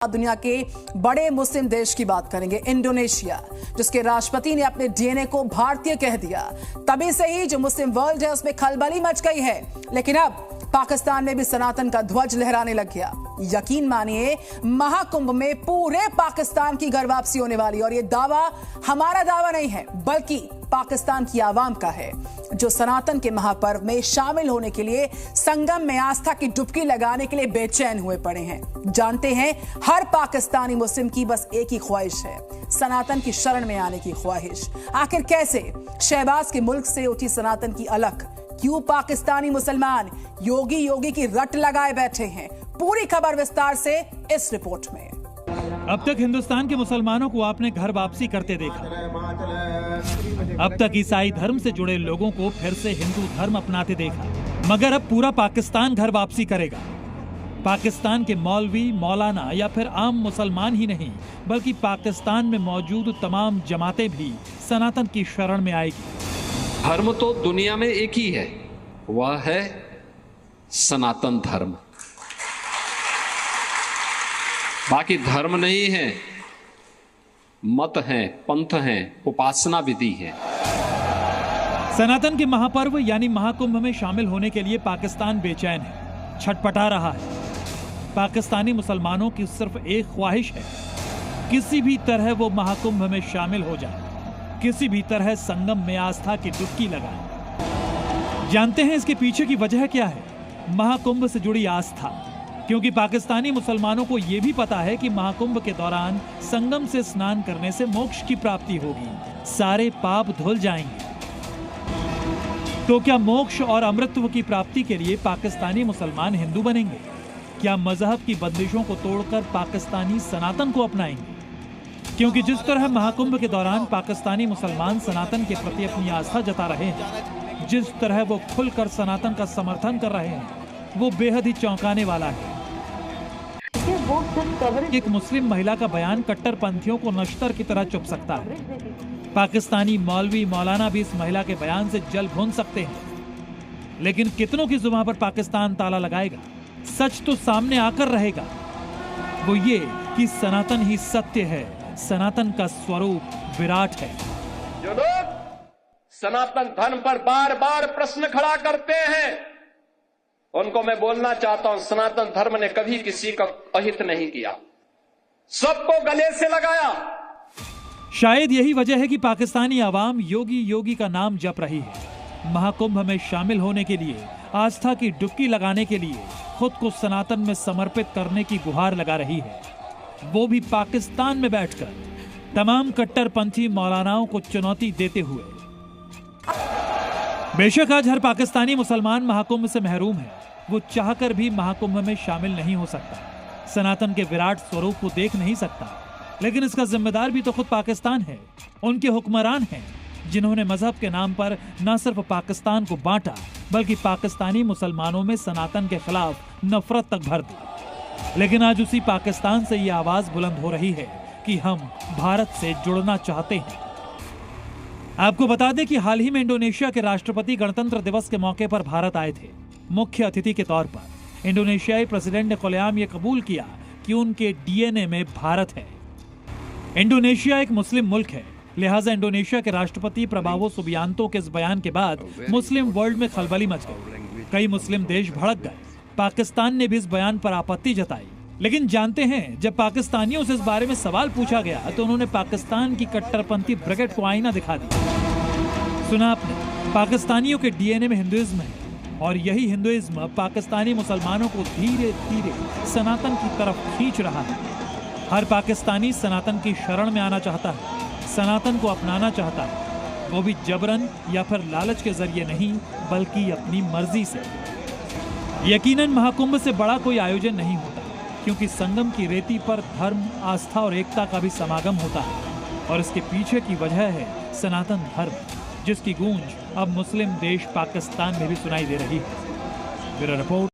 दुनिया के बड़े मुस्लिम देश की बात करेंगे, इंडोनेशिया, जिसके राष्ट्रपति ने अपने डीएनए को भारतीय कह दिया। तभी से ही जो मुस्लिम वर्ल्ड है उसमें खलबली मच गई है। लेकिन अब पाकिस्तान में भी सनातन का ध्वज लहराने लग गया। यकीन मानिए, महाकुंभ में पूरे पाकिस्तान की घर वापसी होने वाली। और ये दावा हमारा दावा नहीं है, बल्कि पाकिस्तान की आवाम का है, जो सनातन के महापर्व में शामिल होने के लिए संगम में आस्था की डुबकी लगाने के लिए बेचैन हुए पड़े हैं। जानते हैं, हर पाकिस्तानी मुस्लिम की बस एक ही ख्वाहिश है, सनातन की शरण में आने की ख्वाहिश। आखिर कैसे शहबाज के मुल्क से उठी सनातन की अलख? क्यों पाकिस्तानी मुसलमान योगी की रट लगाए बैठे हैं? पूरी खबर विस्तार से इस रिपोर्ट में। अब तक हिंदुस्तान के मुसलमानों को आपने घर वापसी करते देखा। अब तक ईसाई धर्म से जुड़े लोगों को फिर से हिंदू धर्म अपनाते देखा, मगर अब पूरा पाकिस्तान घर वापसी करेगा। पाकिस्तान के मौलवी, मौलाना या फिर आम मुसलमान ही नहीं, बल्कि पाकिस्तान में मौजूद तमाम जमातें भी सनातन की शरण में आएगी। धर्म तो दुनिया में एक ही है, वह है सनातन धर्म। बाकी धर्म नहीं है, मत हैं, पंथ हैं, उपासना विधि है। सनातन के महापर्व यानी महाकुंभ में शामिल होने के लिए पाकिस्तान बेचैन है, छटपटा रहा है। पाकिस्तानी मुसलमानों की सिर्फ एक ख्वाहिश है, किसी भी तरह वो महाकुंभ में शामिल हो जाए, किसी भी तरह संगम में आस्था की डुबकी लगाए। जानते हैं इसके पीछे की वजह क्या है? महाकुंभ से जुड़ी आस्था। क्योंकि पाकिस्तानी मुसलमानों को यह भी पता है कि महाकुंभ के दौरान संगम से स्नान करने से मोक्ष की प्राप्ति होगी, सारे पाप धुल जाएंगे। तो क्या मोक्ष और अमृतत्व की प्राप्ति के लिए पाकिस्तानी मुसलमान हिंदू बनेंगे? क्या मजहब की बंदिशों को तोड़कर पाकिस्तानी सनातन को अपनाएंगे? क्योंकि जिस तरह महाकुंभ के दौरान पाकिस्तानी मुसलमान सनातन के प्रति अपनी आस्था जता रहे हैं, जिस तरह वो खुलकर सनातन का समर्थन कर रहे हैं, वो बेहद ही चौंकाने वाला है। एक मुस्लिम महिला का बयान कट्टरपंथियों को नश्तर की तरह चुप सकता है। पाकिस्तानी मौलवी, मौलाना भी इस महिला के बयान से जल भून सकते हैं। लेकिन कितनों की जुबान पर पाकिस्तान ताला लगाएगा? सच तो सामने आकर रहेगा, वो ये कि सनातन ही सत्य है, सनातन का स्वरूप विराट है। जो लोग सनातन धर्म पर बार बार प्रश्न खड़ा करते हैं, उनको मैं बोलना चाहता हूं, सनातन धर्म ने कभी किसी का अहित नहीं किया, सबको गले से लगाया। शायद यही वजह है कि पाकिस्तानी आवाम योगी का नाम जप रही है। महाकुंभ में शामिल होने के लिए, आस्था की डुबकी लगाने के लिए खुद को सनातन में समर्पित करने की गुहार लगा रही है, वो भी पाकिस्तान में बैठकर तमाम कट्टरपंथी मौलानाओं को चुनौती देते हुए। बेशक आज हर पाकिस्तानी मुसलमान महाकुंभ से महरूम है, वो चाहकर भी महाकुंभ में शामिल नहीं हो सकता, सनातन के विराट स्वरूप को देख नहीं सकता। लेकिन इसका जिम्मेदार भी तो खुद पाकिस्तान है, उनके हुक्मरान हैं, जिन्होंने मजहब के नाम पर न सिर्फ पाकिस्तान को बांटा, बल्कि पाकिस्तानी मुसलमानों में सनातन के खिलाफ नफरत तक भर दी। लेकिन आज उसी पाकिस्तान से ये आवाज बुलंद हो रही है कि हम भारत से जुड़ना चाहते हैं। आपको बता दें कि हाल ही में इंडोनेशिया के राष्ट्रपति गणतंत्र दिवस के मौके पर भारत आए थे, मुख्य अतिथि के तौर पर। इंडोनेशियाई प्रेसिडेंट ने खुलेआम ये कबूल किया कि उनके डीएनए में भारत है। इंडोनेशिया एक मुस्लिम मुल्क है, लिहाजा इंडोनेशिया के राष्ट्रपति प्रबावो सुबियांतो के इस बयान के बाद मुस्लिम वर्ल्ड में खलबली मच गई। कई मुस्लिम देश भड़क गए। पाकिस्तान ने भी इस बयान पर आपत्ति जताई। लेकिन जानते हैं, जब पाकिस्तानियों से इस बारे में सवाल पूछा गया तो उन्होंने पाकिस्तान की कट्टरपंथी ब्रिगेड को आईना दिखा दिया। सुना आपने, पाकिस्तानियों के डीएनए में हिंदुइज्म है, और यही हिंदुइज्म पाकिस्तानी मुसलमानों को धीरे धीरे सनातन की तरफ खींच रहा है। हर पाकिस्तानी सनातन की शरण में आना चाहता है, सनातन को अपनाना चाहता है, वो भी जबरन या फिर लालच के जरिए नहीं, बल्कि अपनी मर्जी से। यकीनन महाकुंभ से बड़ा कोई आयोजन नहीं होता, क्योंकि संगम की रेती पर धर्म, आस्था और एकता का भी समागम होता है। और इसके पीछे की वजह है सनातन धर्म, जिसकी गूंज अब मुस्लिम देश पाकिस्तान में भी सुनाई दे रही है। Bureau report.